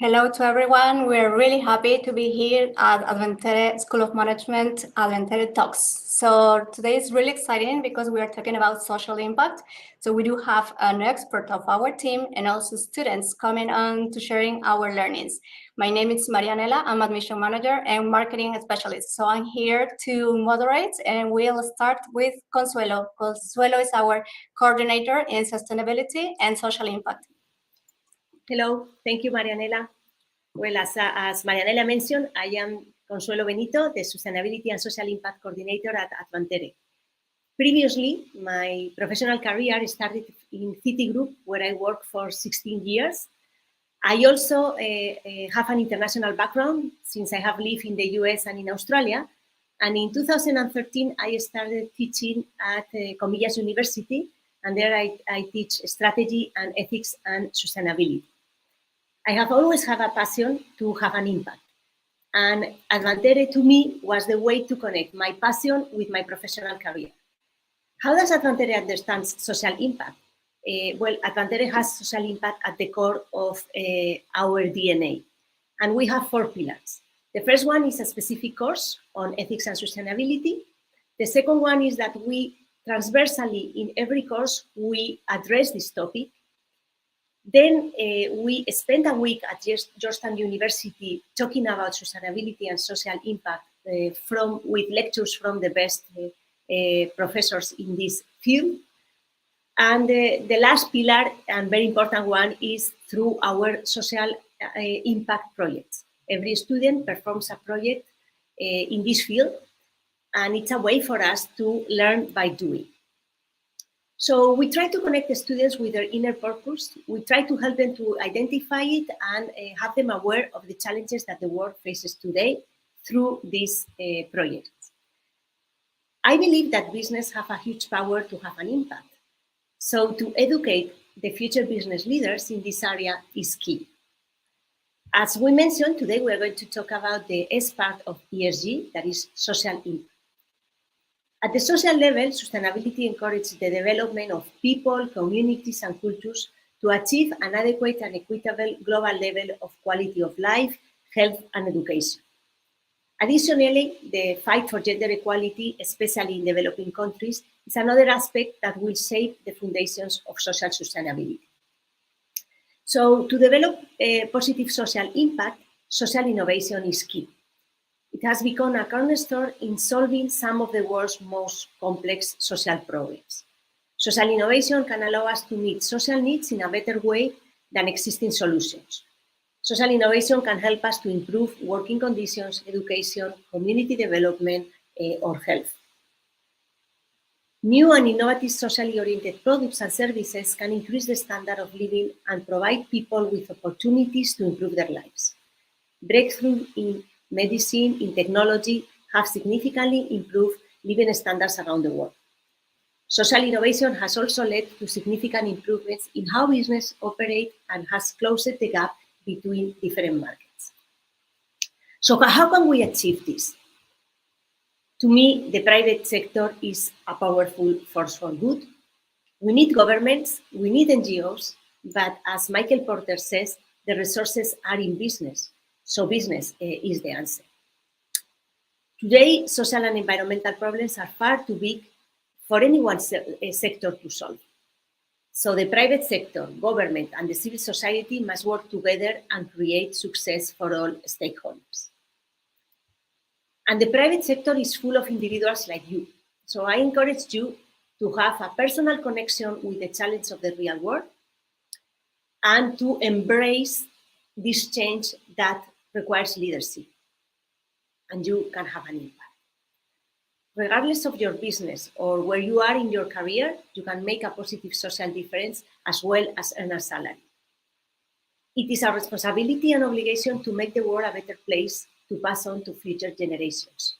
Hello to everyone. We're really happy to be here at Advantere School of Management, Advantere Talks. So today is really exciting because we are talking about social impact. So we do have an expert of our team and also students coming on to sharing our learnings. My name is Marianela. I'm admission manager and marketing specialist. So I'm here to moderate and we'll start with Consuelo. Consuelo is our coordinator in sustainability and social impact. Hello, thank you, Marianela. Well, as Marianela mentioned, I am Consuelo Benito, the Sustainability and Social Impact Coordinator at Advantere. Previously, my professional career started in Citigroup, where I worked for 16 years. I also have an international background since I have lived in the US and in Australia. And in 2013, I started teaching at Comillas University, and there I teach strategy and ethics and sustainability. I have always had a passion to have an impact. And Advantere to me was the way to connect my passion with my professional career. How does Advantere understand social impact? Well, Advantere has social impact at the core of our DNA. And we have 4 pillars. The first one is a specific course on ethics and sustainability. The second one is that we transversally in every course, we address this topic. Then we spent a week at Georgetown University talking about sustainability and social impact with lectures from the best professors in this field. And the last pillar and very important one is through our social impact projects. Every student performs a project in this field, and it's a way for us to learn by doing. So we try to connect the students with their inner purpose. We try to help them to identify it and have them aware of the challenges that the world faces today through these projects. I believe that business have a huge power to have an impact. So to educate the future business leaders in this area is key. As we mentioned, today we're going to talk about the S part of ESG, that is social impact. At the social level, sustainability encourages the development of people, communities, and cultures to achieve an adequate and equitable global level of quality of life, health, and education. Additionally, the fight for gender equality, especially in developing countries, is another aspect that will shape the foundations of social sustainability. So, to develop a positive social impact, social innovation is key. It has become a cornerstone in solving some of the world's most complex social problems. Social innovation can allow us to meet social needs in a better way than existing solutions. Social innovation can help us to improve working conditions, education, community development, or health. New and innovative socially oriented products and services can increase the standard of living and provide people with opportunities to improve their lives. Breakthrough in medicine, in technology, have significantly improved living standards around the world. Social innovation has also led to significant improvements in how business operates and has closed the gap between different markets. So how can we achieve this? To me, the private sector is a powerful force for good. We need governments, we need NGOs, but as Michael Porter says, the resources are in business. So business is the answer. Today, social and environmental problems are far too big for any one sector to solve. So the private sector, government, and the civil society must work together and create success for all stakeholders. And the private sector is full of individuals like you. So I encourage you to have a personal connection with the challenge of the real world and to embrace this change that requires leadership, and you can have an impact. Regardless of your business or where you are in your career, you can make a positive social difference as well as earn a salary. It is our responsibility and obligation to make the world a better place to pass on to future generations.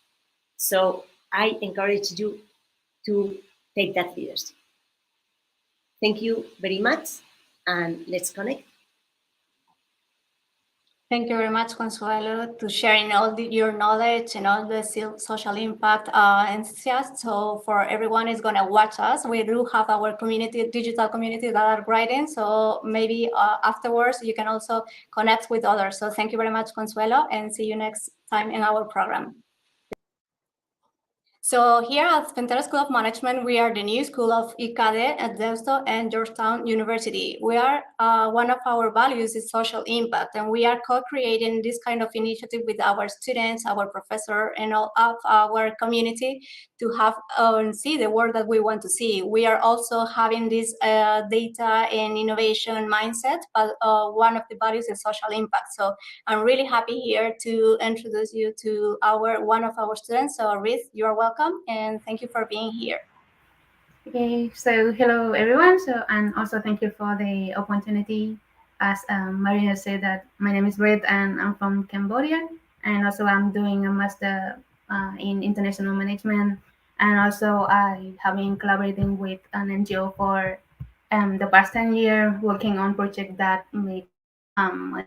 So I encourage you to take that leadership. Thank you very much, and let's connect. Thank you very much, Consuelo, to sharing your knowledge and all the social impact enthusiasts. So for everyone is going to watch us, we do have our community, digital community that are writing. So maybe afterwards you can also connect with others. So thank you very much, Consuelo, and see you next time in our program. So here at Advantere School of Management, we are the new school of ICADE at Deusto and Georgetown University. We are, one of our values is social impact, and we are co-creating this kind of initiative with our students, our professor, and all of our community to have and see the world that we want to see. We are also having this data and innovation mindset, but one of the values is social impact. So I'm really happy here to introduce you to one of our students. So Ruth, you are welcome, and thank you for being here. Okay, so hello everyone. So and also thank you for the opportunity. As Maria said, that my name is Red and I'm from Cambodia, and also I'm doing a master in international management, and also I have been collaborating with an NGO for the past 10 years, working on projects that make an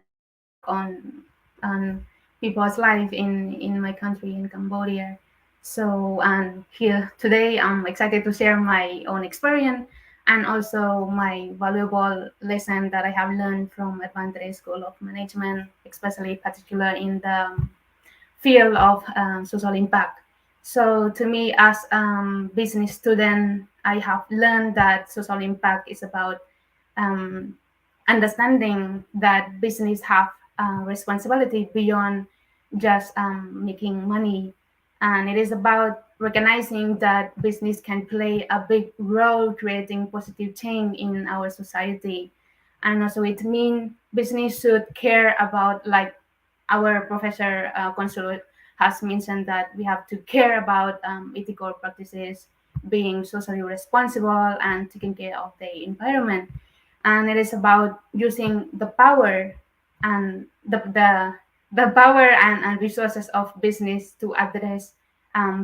impact on people's life in my country in Cambodia. So, and here today, I'm excited to share my own experience and also my valuable lesson that I have learned from Advantere School of Management, especially particular in the field of social impact. So, to me, as business student, I have learned that social impact is about um, understanding that business have responsibility beyond just making money, and it is about recognizing that business can play a big role creating positive change in our society. And also it means business should care about, like our professor Consuelo has mentioned, that we have to care about ethical practices, being socially responsible and taking care of the environment. And it is about using the power and the power and resources of business to address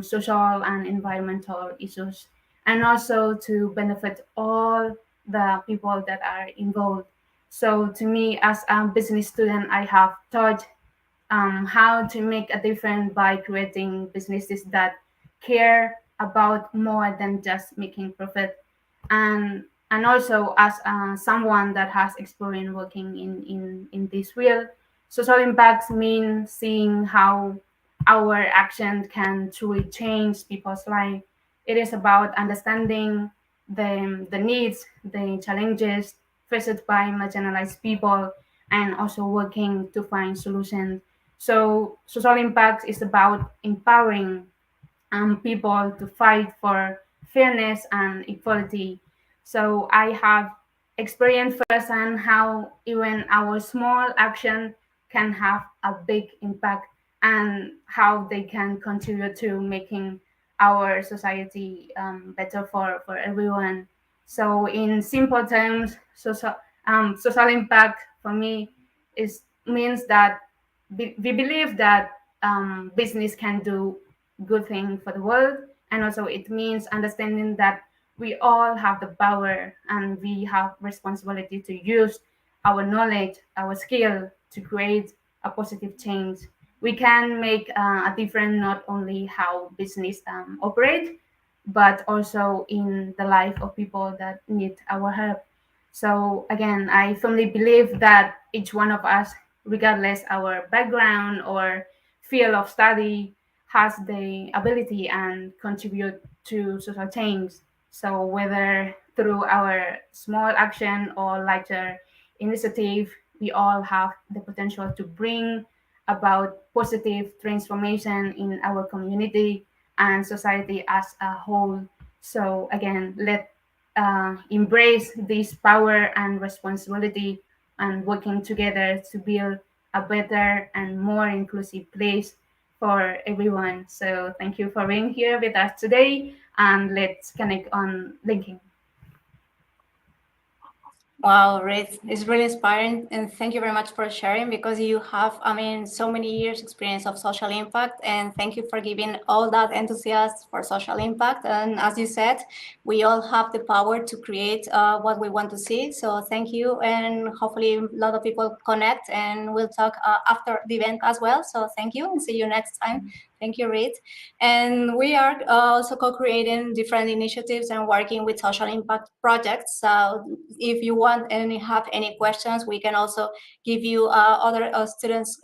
social and environmental issues, and also to benefit all the people that are involved. So to me, as a business student, I have taught how to make a difference by creating businesses that care about more than just making profit. And also as someone that has experience working in this field, social impacts mean seeing how our action can truly change people's life. It is about understanding the needs, the challenges faced by marginalized people, and also working to find solutions. So social impact is about empowering people to fight for fairness and equality. So I have experienced firsthand how even our small action can have a big impact, and how they can contribute to making our society better for everyone. So in simple terms, social impact for me is means that we believe that business can do good thing for the world, and also it means understanding that we all have the power and we have responsibility to use our knowledge, our skill to create a positive change. We can make a difference not only how business operate, but also in the life of people that need our help. So again, I firmly believe that each one of us, regardless our background or field of study, has the ability and contribute to social change. So whether through our small action or larger initiative, we all have the potential to bring about positive transformation in our community and society as a whole. So again, let embrace this power and responsibility, and working together to build a better and more inclusive place for everyone. So thank you for being here with us today, and let's connect on LinkedIn. Wow, Ruth, it's really inspiring, and thank you very much for sharing, because you have, so many years experience of social impact, and thank you for giving all that enthusiasm for social impact. And as you said, we all have the power to create what we want to see. So thank you, and hopefully a lot of people connect, and we'll talk after the event as well. So thank you, and see you next time. Thank you, Reed. And we are also co-creating different initiatives and working with social impact projects. So if you want and have any questions, we can also give you other students'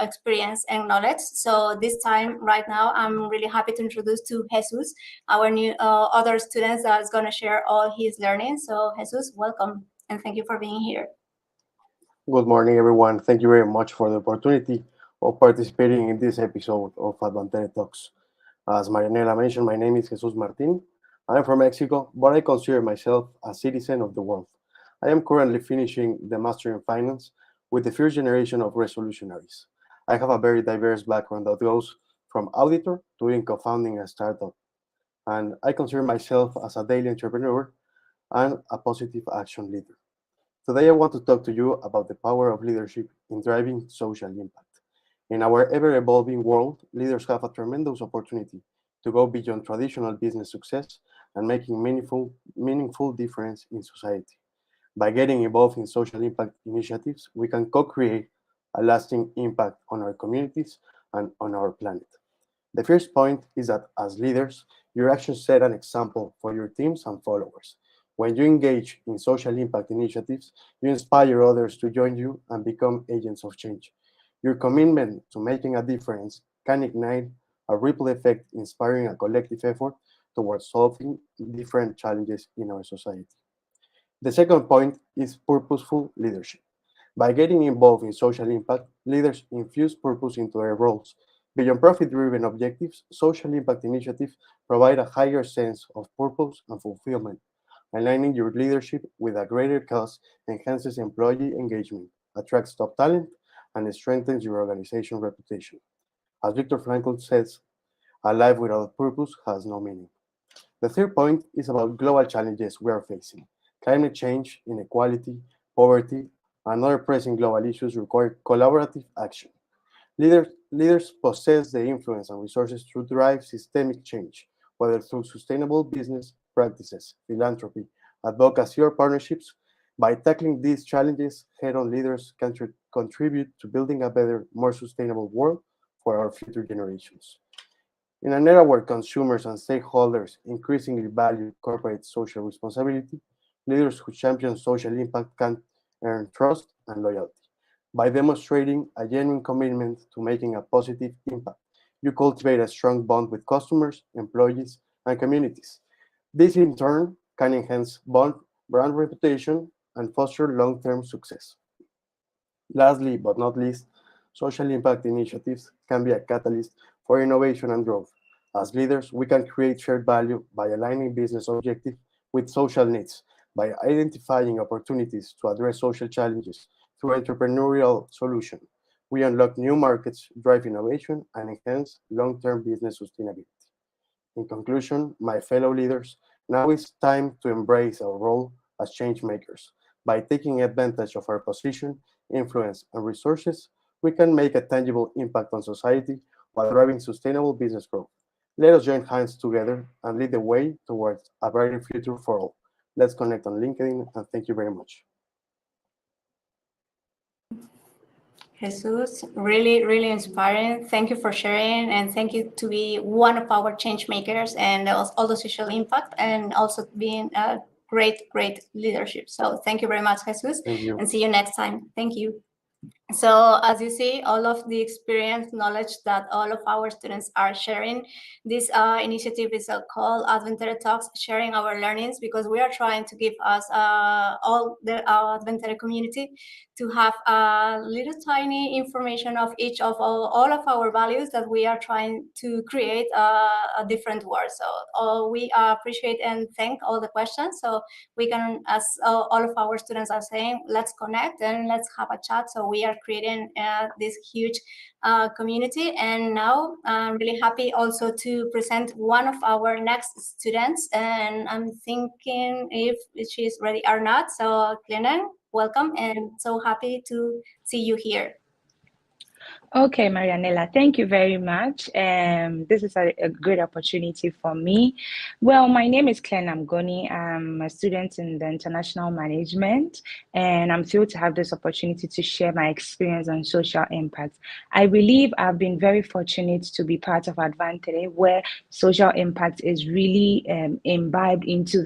experience and knowledge. So this time, right now, I'm really happy to introduce to Jesus, our new other students that is going to share all his learning. So Jesus, welcome, and thank you for being here. Good morning, everyone. Thank you very much for the opportunity of participating in this episode of Advantere Talks. As Marianela mentioned, my name is Jesus Martin. I'm from Mexico, but I consider myself a citizen of the world. I am currently finishing the Master in Finance with the first generation of resolutionaries. I have a very diverse background that goes from auditor to in co-founding a startup, and I consider myself as a daily entrepreneur and a positive action leader. Today, I want to talk to you about the power of leadership in driving social impact. In our ever evolving world, leaders have a tremendous opportunity to go beyond traditional business success and making meaningful difference in society. By getting involved in social impact initiatives, we can co create a lasting impact on our communities and on our planet. The first point is that as leaders, your actions set an example for your teams and followers. When you engage in social impact initiatives, you inspire others to join you and become agents of change. Your commitment to making a difference can ignite a ripple effect, inspiring a collective effort towards solving different challenges in our society. The second point is purposeful leadership. By getting involved in social impact, leaders infuse purpose into their roles. Beyond profit driven objectives, social impact initiatives provide a higher sense of purpose and fulfillment. Aligning your leadership with a greater cause enhances employee engagement, attracts top talent, and strengthens your organization's reputation. As Viktor Frankl says, a life without purpose has no meaning. The third point is about global challenges we are facing. Climate change, inequality, poverty, and other pressing global issues require collaborative action. Leaders possess the influence and resources to drive systemic change, whether through sustainable business practices, philanthropy, advocacy, or partnerships. By tackling these challenges head on, leaders can contribute to building a better, more sustainable world for our future generations. In an era where consumers and stakeholders increasingly value corporate social responsibility, leaders who champion social impact can earn trust and loyalty. By demonstrating a genuine commitment to making a positive impact, you cultivate a strong bond with customers, employees, and communities. This, in turn, can enhance brand reputation and foster long term success. Lastly, but not least, social impact initiatives can be a catalyst for innovation and growth. As leaders, we can create shared value by aligning business objectives with social needs, by identifying opportunities to address social challenges through entrepreneurial solutions. We unlock new markets, drive innovation, and enhance long term business sustainability. In conclusion, my fellow leaders, now it's time to embrace our role as change makers. By taking advantage of our position, influence, and resources, we can make a tangible impact on society while driving sustainable business growth. Let us join hands together and lead the way towards a brighter future for all. Let's connect on LinkedIn, and thank you very much. Jesus, really, really inspiring. Thank you for sharing, and thank you to be one of our change makers and all the social impact, and also being a great leadership. So thank you very much, Jesus, Thank you. and see you next time. Thank you. So as you see, all of the experience, knowledge that all of our students are sharing, this initiative is called Advantere Talks, sharing our learnings, because we are trying to give us all our Advantere community to have a little tiny information of each of all of our values that we are trying to create a different world. So we appreciate and thank all the questions. So we can, as all of our students are saying, let's connect and let's have a chat. So we are creating this huge community. And now I'm really happy also to present one of our next students, and I'm thinking if she's ready or not. So Glennon, welcome, and so happy to see you here. Okay, Marianela, thank you very much. This is a great opportunity for me. Well, my name is Claire Namgoni. I'm a student in the international management, and I'm thrilled to have this opportunity to share my experience on social impact. I believe I've been very fortunate to be part of Advantere, where social impact is really imbibed into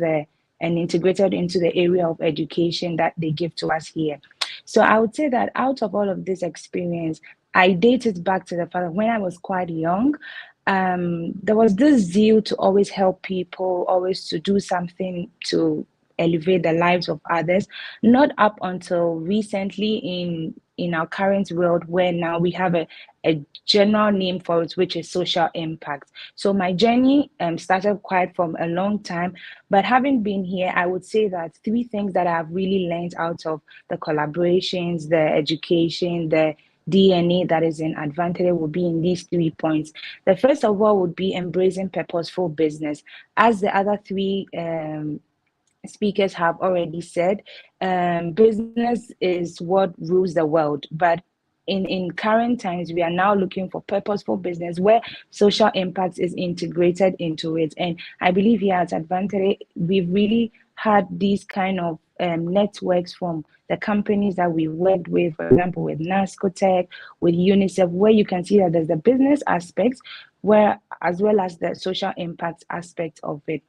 and integrated into the area of education that they give to us here. So I would say that out of all of this experience, I date it back to the fact that when I was quite young, there was this zeal to always help people, always to do something to elevate the lives of others. Not up until recently in our current world, where now we have a general name for it, which is social impact. So my journey started quite from a long time, but having been here, I would say that three things that I've really learned out of the collaborations, the education, the DNA that is in Advantere will be in these 3 points. The first of all would be embracing purposeful business. As the other three speakers have already said, business is what rules the world. But in current times, we are now looking for purposeful business where social impact is integrated into it. And I believe here at Advantere, we've really had these kind of networks from the companies that we worked with, for example, with NASCOTech, with UNICEF, where you can see that there's the business aspects, where as well as the social impact aspect of it.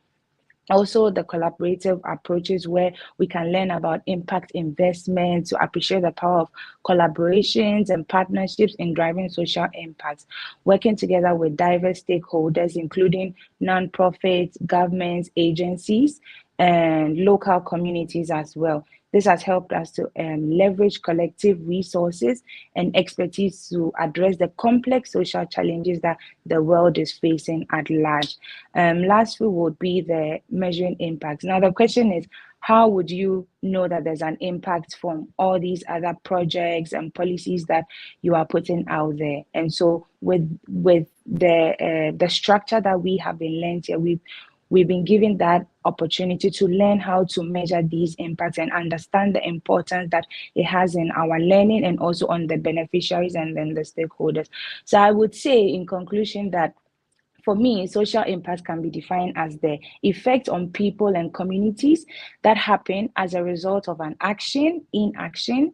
Also, the collaborative approaches where we can learn about impact investment, to appreciate the power of collaborations and partnerships in driving social impact, working together with diverse stakeholders, including nonprofits, governments, agencies, and local communities as well. This has helped us to leverage collective resources and expertise to address the complex social challenges that the world is facing at large. Lastly would be the measuring impact. Now, the question is, how would you know that there's an impact from all these other projects and policies that you are putting out there? And so with the structure that we have been learned here, we've been given that opportunity to learn how to measure these impacts and understand the importance that it has in our learning and also on the beneficiaries and then the stakeholders. So I would say in conclusion that for me, social impact can be defined as the effect on people and communities that happen as a result of an action, inaction,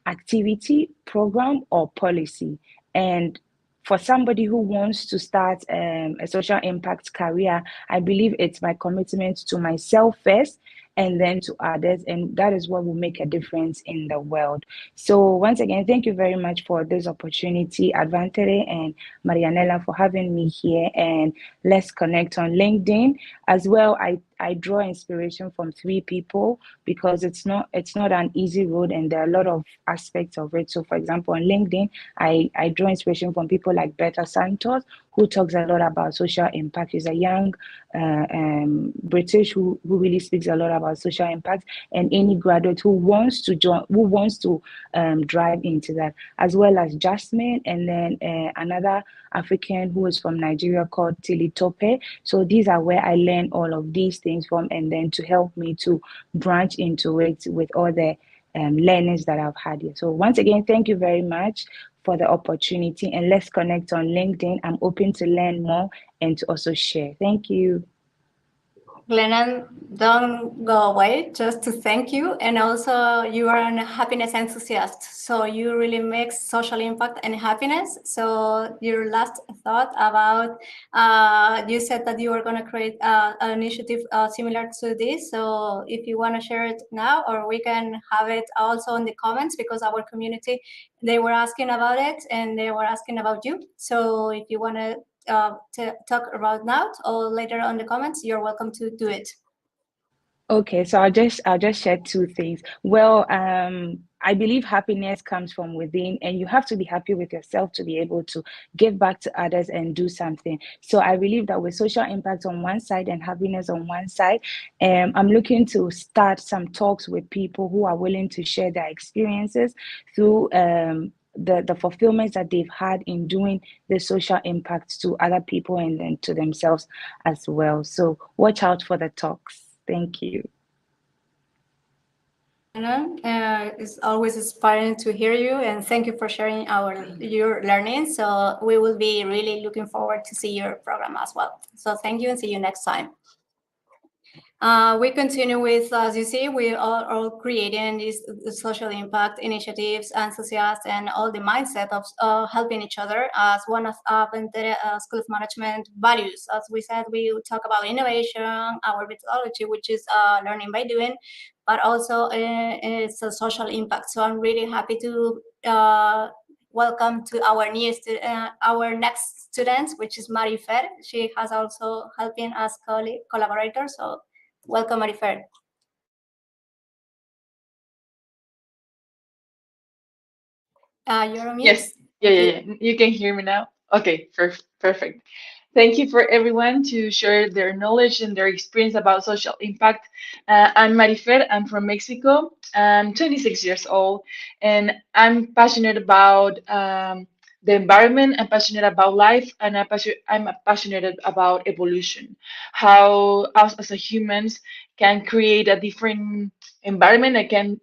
activity, program, or policy. And for somebody who wants to start a social impact career, I believe it's my commitment to myself first and then to others. And that is what will make a difference in the world. So once again, thank you very much for this opportunity, Advantere and Marianela, for having me here. And let's connect on LinkedIn. As well, I draw inspiration from 3 people because it's not an easy road and there are a lot of aspects of it. So for example, on LinkedIn, I draw inspiration from people like Berta Santos, who talks a lot about social impact. She's a young British who really speaks a lot about social impact, and any graduate who wants to join, who wants to drive into that, as well as Jasmine, and then another African who is from Nigeria called Tili Tope. So these are where I learn all of these things from, and then to help me to branch into it with all the learnings that I've had here. So once again, thank you very much for the opportunity, and let's connect on LinkedIn. I'm open to learn more and to also share. Thank you. Glennon, don't go away, just to thank you. And also, you are a happiness enthusiast, so you really mix social impact and happiness. So your last thought about, you said that you were going to create an initiative similar to this. So if you want to share it now, or we can have it also in the comments, because our community, they were asking about it and they were asking about you. So if you want to talk about now or later on the comments, you're welcome to do it. Okay, so I'll just share 2 things. Well, I believe happiness comes from within, and you have to be happy with yourself to be able to give back to others and do something. So I believe that with social impact on one side and happiness on one side, I'm looking to start some talks with people who are willing to share their experiences through the fulfillments that they've had in doing the social impact to other people and then to themselves as well. So watch out for the talks. Thank you. It's always inspiring to hear you, and thank you for sharing your learning. So we will be really looking forward to see your program as well. So thank you, and see you next time. We continue with, as you see, we are all creating these social impact initiatives and enthusiasts and all the mindset of helping each other as one of Advantere School of Management values. As we said, we talk about innovation, our methodology, which is learning by doing, but also it's a social impact. So I'm really happy to welcome to our next student, which is Marifer. She has also helping as collaborator. So welcome, Marifer. You're on mute. Yes, yeah. You can hear me now? Okay, perfect. Thank you for everyone to share their knowledge and their experience about social impact. I'm Marifer, I'm from Mexico. I'm 26 years old, and I'm passionate about the environment. I'm passionate about life, and I'm passionate about evolution. How us as a humans can create a different environment that can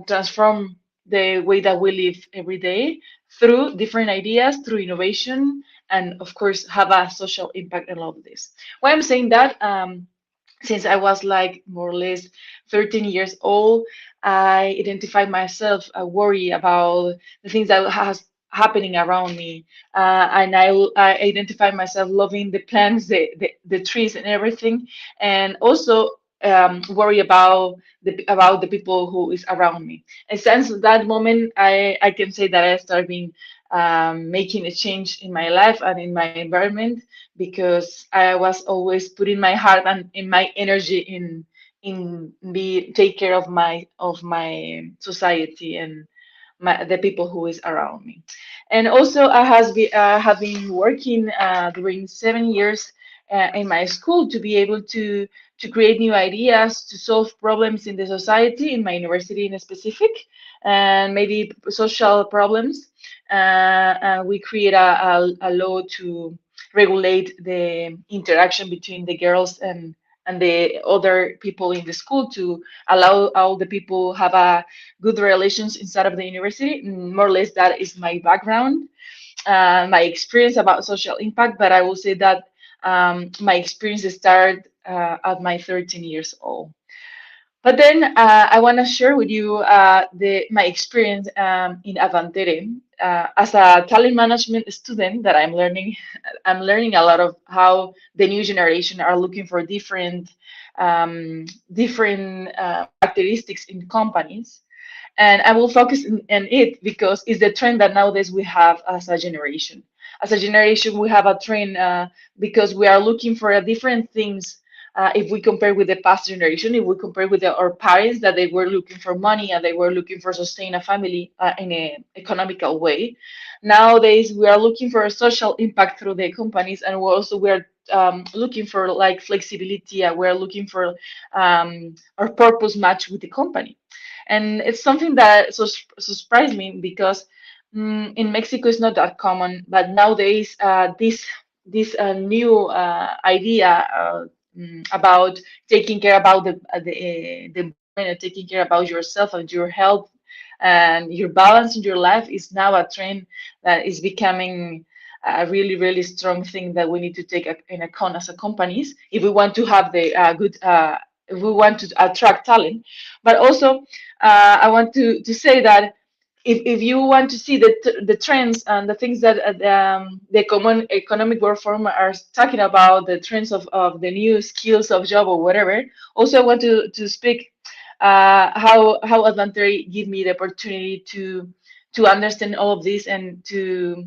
transform the way that we live every day through different ideas, through innovation, and of course have a social impact in all of this. Why I'm saying that, since I was like more or less 13 years old, I identified myself a worry about the things that has happening around me, and I identified myself loving the plants, the trees, and everything, and also worry about the people who is around me. And since that moment, I can say that I started being making a change in my life and in my environment, because I was always putting my heart and in my energy in be take care of my society and the people who is around me. And also have been working during 7 years in my school to be able to create new ideas to solve problems in the society, in my university in specific, and maybe social problems. We create a law to regulate the interaction between the girls and the other people in the school, to allow all the people have a good relations inside of the university. More or less, that is my background, my experience about social impact. But I will say that my experience started at my 13 years old. But then I want to share with you my experience in Advantere as a talent management student. That I'm learning a lot of how the new generation are looking for different characteristics in companies. And I will focus on it because it's the trend that nowadays we have as a generation. As a generation, we have a trend because we are looking for different things. If we compare with the past generation, if we compare with our parents, that they were looking for money and they were looking for sustain a family in an economical way. Nowadays, we are looking for a social impact through the companies, and we're looking for like flexibility, and we're looking for our purpose match with the company. And it's something that surprised me because in Mexico it's not that common, but nowadays this new idea about taking care about the environment, and taking care about yourself and your health and your balance in your life is now a trend that is becoming a really strong thing that we need to take in account as a companies if we want to have the good if we want to attract talent. But also I want to say that if you want to see the trends and the things that the common economic work forum are talking about, the trends of the new skills of job or whatever, also I want to speak how Advantere give me the opportunity to understand all of this and to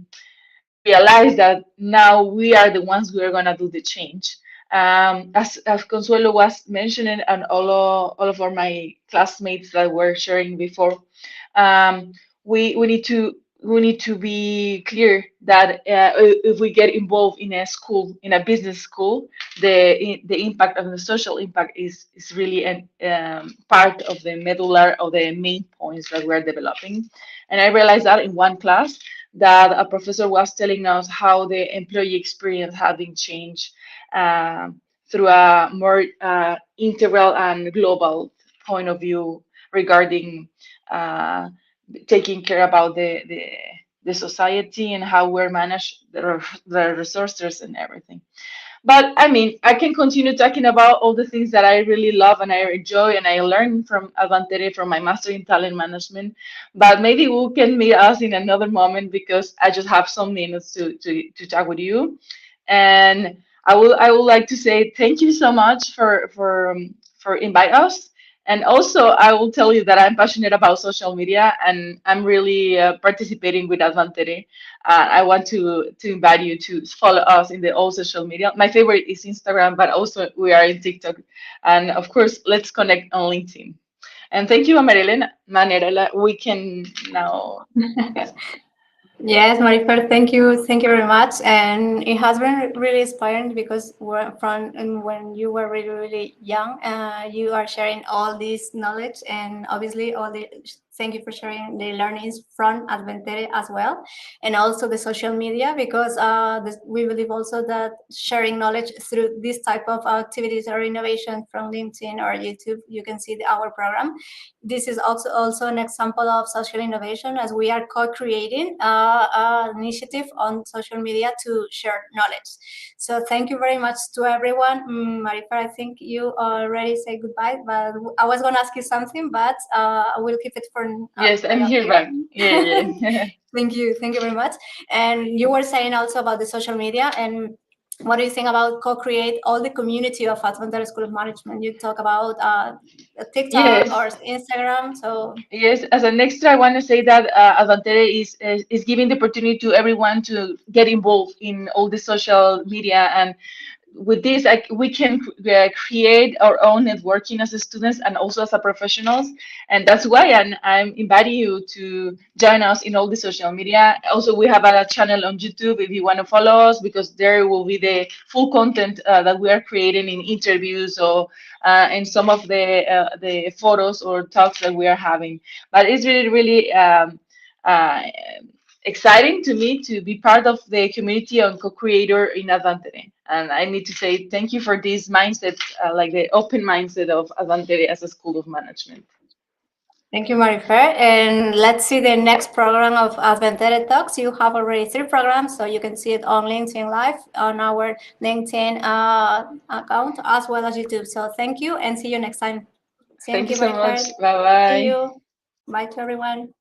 realize that now we are the ones who are going to do the change. As Consuelo was mentioning, and all of my classmates that were sharing before, um, we need to be clear that if we get involved in a school, in a business school, the impact of the social impact is really an part of the medulla of the main points that we're developing. And I realized that in one class that a professor was telling us how the employee experience had been changed through a more integral and global point of view regarding taking care about the society and how we're managed the resources and everything. But I mean, I can continue talking about all the things that I really love and I enjoy and I learned from Advantere, from my master in talent management. But maybe we can meet us in another moment because I just have some minutes to talk with you. And I would like to say thank you so much for invite us. And also, I will tell you that I'm passionate about social media and I'm really participating with Advantere. I want to invite you to follow us in the all social media. My favorite is Instagram, but also we are in TikTok. And of course, let's connect on LinkedIn. And thank you, Manerela. We can now. Yes. Yes, Marifer, thank you very much. And it has been really inspiring because and when you were really, really young, you are sharing all this knowledge and obviously thank you for sharing the learnings from Advantere as well, and also the social media because we believe also that sharing knowledge through this type of activities or innovation from LinkedIn or YouTube, you can see our program. This is also an example of social innovation as we are co-creating an initiative on social media to share knowledge. So thank you very much to everyone. Marifer, I think you already said goodbye, but I was going to ask you something, but I will keep it for Yes, I'm here back. Yeah. Thank you very much. And you were saying also about the social media and what do you think about co-create all the community of Advantere School of Management? You talk about TikTok Yes. or Instagram. So Yes, as an extra, I want to say that Advantere is giving the opportunity to everyone to get involved in all the social media, and with this, we can create our own networking as a students and also as a professionals, and that's why I'm inviting you to join us in all the social media. Also, we have a channel on YouTube if you want to follow us, because there will be the full content that we are creating in interviews or and some of the photos or talks that we are having. But it's really, really uh, exciting to me to be part of the community on co-creator in Advantere. And I need to say thank you for this mindset, like the open mindset of Advantere as a school of management. thank you, Marifer. And let's see the next program of Advantere Talks. You have already 3 programs, so you can see it on LinkedIn Live on our LinkedIn account as well as YouTube. So thank you and see you next time. Thank you so much. Bye See bye. you. Bye to everyone.